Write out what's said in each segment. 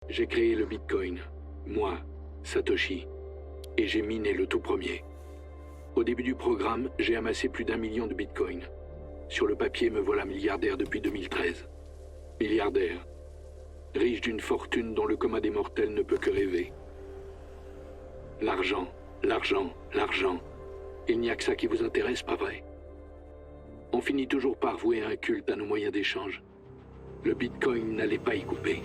J'ai créé le Bitcoin, moi, Satoshi, et j'ai miné le tout premier. Au début du programme, j'ai amassé plus d'1 million de Bitcoin. Sur le papier, me voilà milliardaire depuis 2013. Milliardaire. Riche d'une fortune dont le commun des mortels ne peut que rêver. L'argent, l'argent, l'argent. Il n'y a que ça qui vous intéresse, pas vrai? On finit toujours par vouer un culte à nos moyens d'échange. Le Bitcoin n'allait pas y couper.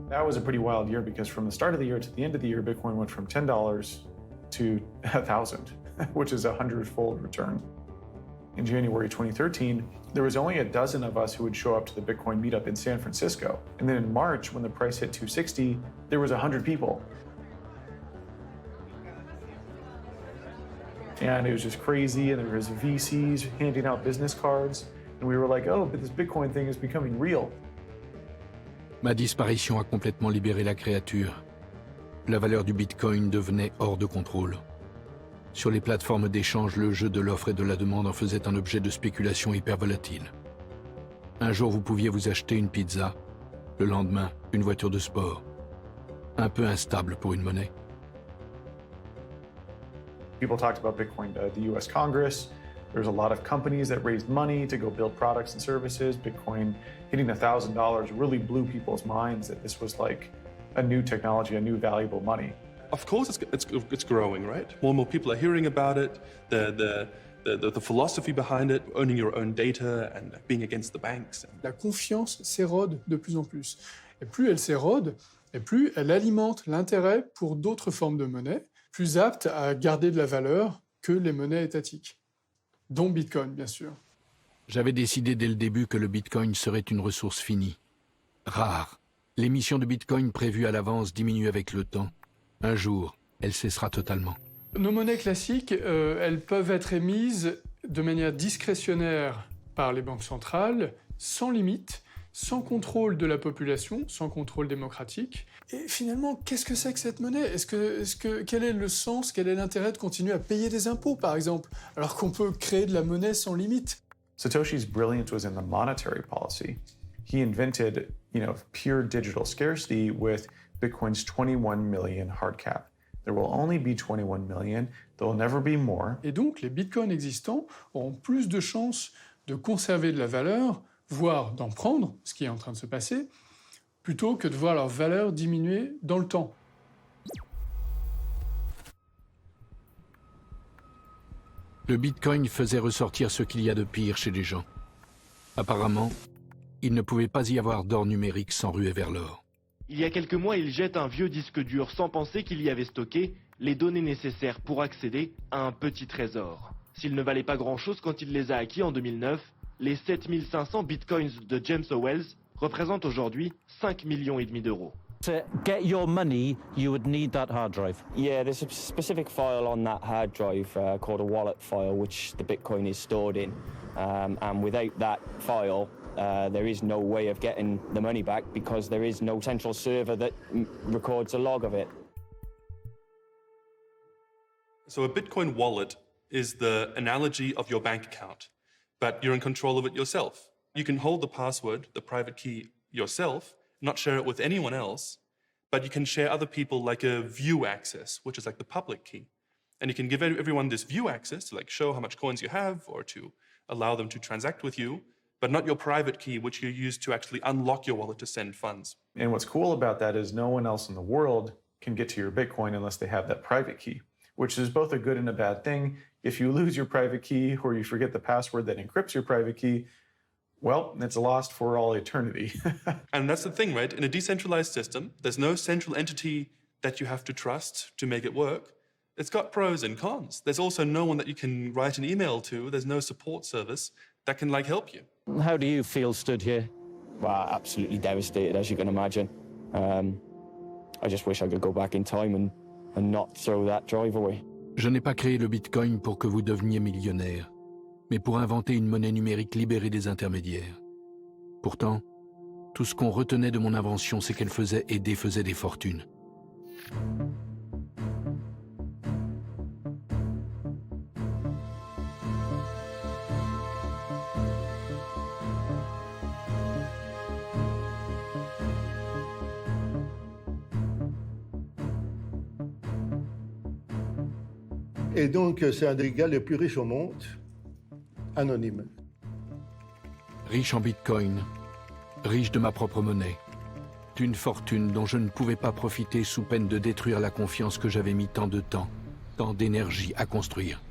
That was a pretty wild year because from the start of the year to the end of the year, Bitcoin went from $10 to 1,000, which is a 100-fold return. In January 2013, there was only a dozen of us who would show up to the Bitcoin meetup in San Francisco. And then in March, when the price hit 260, there was 100 people. And it was just crazy, and there was VCs handing out business cards. And we were like, oh, but this Bitcoin thing is becoming real. Ma disparition a complètement libéré la créature. La valeur du Bitcoin devenait hors de contrôle. Sur les plateformes d'échange, le jeu de l'offre et de la demande en faisait un objet de spéculation hyper volatile. Un jour, vous pouviez vous acheter une pizza. Le lendemain, une voiture de sport. Un peu instable pour une monnaie. People talked about Bitcoin to the US Congress. There's a lot of companies that raised money to go build products and services. Bitcoin hitting $1,000 really blew people's minds that this was like a new technology, a new valuable money. Of course it's growing, right? More and more people are hearing about it, the philosophy behind it, owning your own data and being against the banks. La confiance s'érode de plus en plus. Et plus elle s'érode, et plus elle alimente l'intérêt pour d'autres formes de monnaie, plus aptes à garder de la valeur que les monnaies étatiques, dont Bitcoin, bien sûr. J'avais décidé dès le début que le Bitcoin serait une ressource finie, rare. L'émission de Bitcoin prévue à l'avance diminue avec le temps. Un jour, elle cessera totalement. Nos monnaies classiques, elles peuvent être émises de manière discrétionnaire par les banques centrales, sans limite, sans contrôle de la population, sans contrôle démocratique. Et finalement, qu'est-ce que c'est que cette monnaie? Quel est le sens, quel est l'intérêt de continuer à payer des impôts, par exemple, alors qu'on peut créer de la monnaie sans limite? Satoshi's brilliance was in the monetary policy. He invented, pure digital scarcity with Bitcoin's 21 million hard cap. There will only be 21 million, there will never be more. Et donc, les bitcoins existants auront plus de chances de conserver de la valeur, voire d'en prendre, ce qui est en train de se passer, plutôt que de voir leur valeur diminuer dans le temps. Le Bitcoin faisait ressortir ce qu'il y a de pire chez les gens. Apparemment, il ne pouvait pas y avoir d'or numérique sans ruer vers l'or. Il y a quelques mois, il jette un vieux disque dur sans penser qu'il y avait stocké les données nécessaires pour accéder à un petit trésor. S'il ne valait pas grand-chose quand il les a acquis en 2009, les 7500 bitcoins de James Howells représentent aujourd'hui 5,5 millions d'euros. To get your money, you would need that hard drive. Yeah, there's a specific file on that hard drive called a wallet file, which the Bitcoin is stored in. And without that file, there is no way of getting the money back because there is no central server that records a log of it. So a Bitcoin wallet is the analogy of your bank account, but you're in control of it yourself. You can hold the password, the private key, yourself, not share it with anyone else, but you can share other people like a view access, which is like the public key. And you can give everyone this view access to show how much coins you have or to allow them to transact with you, but not your private key, which you use to actually unlock your wallet to send funds. And what's cool about that is no one else in the world can get to your Bitcoin unless they have that private key, which is both a good and a bad thing. If you lose your private key or you forget the password that encrypts your private key, well, it's lost for all eternity. And that's the thing, right? In a decentralized system, there's no central entity that you have to trust to make it work. It's got pros and cons. There's also no one that you can write an email to. There's no support service that can help you. How do you feel stood here? Well, absolutely devastated, as you can imagine. I just wish I could go back in time and not throw that drive away. Je n'ai pas créé le Bitcoin pour que vous deveniez millionnaire, mais pour inventer une monnaie numérique libérée des intermédiaires. Pourtant, tout ce qu'on retenait de mon invention, c'est qu'elle faisait et défaisait des fortunes. Et donc, c'est un des gars les plus riches au monde, anonyme. Riche en bitcoin, riche de ma propre monnaie. Une fortune dont je ne pouvais pas profiter sous peine de détruire la confiance que j'avais mis tant de temps, tant d'énergie à construire.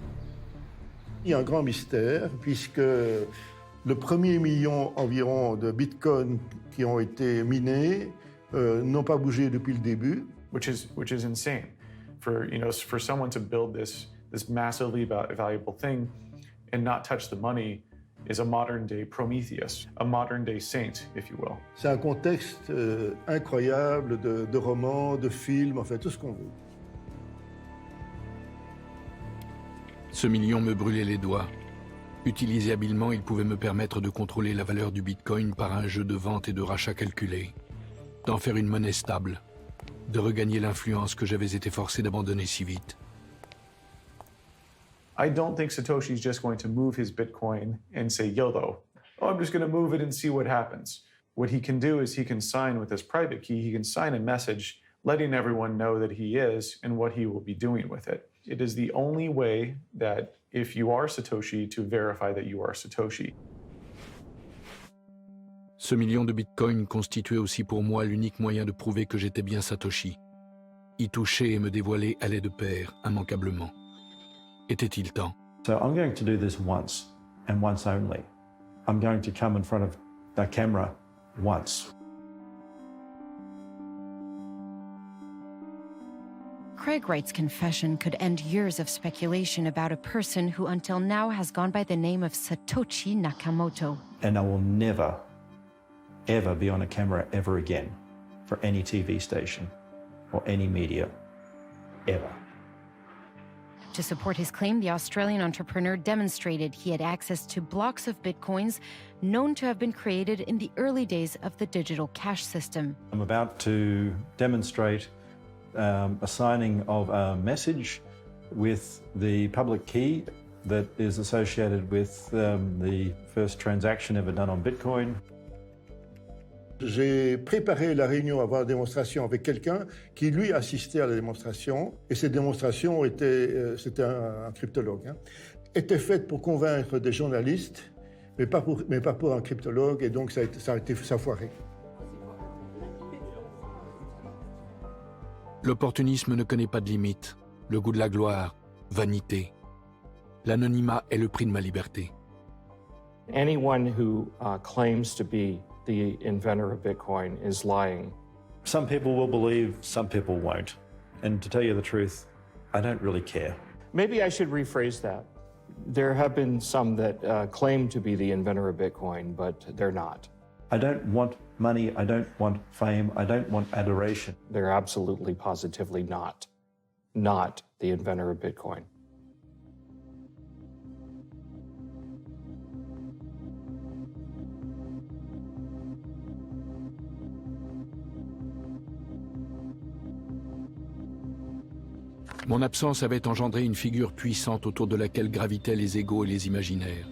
Il y a un grand mystère, puisque le premier million environ de bitcoins qui ont été minés n'ont pas bougé depuis le début. which is insane for someone to build this massively valuable thing and not touch the money is a modern day Prometheus, a modern day saint, if you will. C'est un contexte incroyable de romans, de films, enfin tout ce qu'on veut. Ce million me brûlait les doigts. Utilisé habilement, il pouvait me permettre de contrôler la valeur du bitcoin par un jeu de vente et de rachat calculé, d'en faire une monnaie stable, de regagner l'influence que j'avais été forcé d'abandonner si vite. I don't think Satoshi's just going to move his Bitcoin and say YOLO. Oh, I'm just going to move it and see what happens. What he can do is he can sign with his private key, he can sign a message letting everyone know that he is and what he will be doing with it. It is the only way that if you are Satoshi to verify that you are Satoshi. Ce million de bitcoins constituait aussi pour moi l'unique moyen de prouver que j'étais bien Satoshi. Y toucher et me dévoiler allait de pair, immanquablement. Était-il temps? So I'm going to do this once, and once only. I'm going to come in front of the camera once. Craig Wright's confession could end years of speculation about a person who until now has gone by the name of Satoshi Nakamoto. And I will never, ever be on a camera ever again for any TV station or any media, ever. To support his claim, the Australian entrepreneur demonstrated he had access to blocks of bitcoins known to have been created in the early days of the digital cash system. I'm about to demonstrate a signing of a message with the public key that is associated with the first transaction ever done on Bitcoin. J'ai préparé la réunion avant la démonstration avec quelqu'un qui, lui, assistait à la démonstration. Et cette démonstration c'était un cryptologue, était faite pour convaincre des journalistes, mais pas pour un cryptologue, et donc ça a foiré. L'opportunisme ne connaît pas de limite. Le goût de la gloire, vanité. L'anonymat est le prix de ma liberté. Anyone who claims to be the inventor of Bitcoin is lying. Some people will believe, some people won't. And to tell you the truth, I don't really care. Maybe I should rephrase that. There have been some that claim to be the inventor of Bitcoin, but they're not. I don't want money, I don't want fame, I don't want adoration. They're absolutely, positively not the inventor of Bitcoin. Mon absence avait engendré une figure puissante autour de laquelle gravitaient les égos et les imaginaires.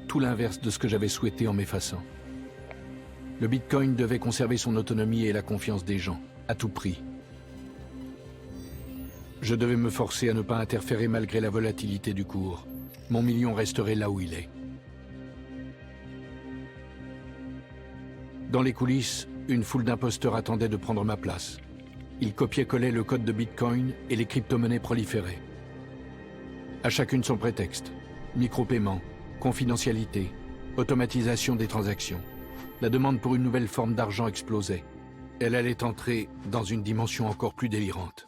Tout l'inverse de ce que j'avais souhaité en m'effaçant. Le Bitcoin devait conserver son autonomie et la confiance des gens, à tout prix. Je devais me forcer à ne pas interférer malgré la volatilité du cours. Mon million resterait là où il est. Dans les coulisses, une foule d'imposteurs attendait de prendre ma place. Ils copiaient-collaient le code de Bitcoin et les crypto-monnaies proliféraient. À chacune son prétexte. Micro-paiement, confidentialité, automatisation des transactions. La demande pour une nouvelle forme d'argent explosait. Elle allait entrer dans une dimension encore plus délirante.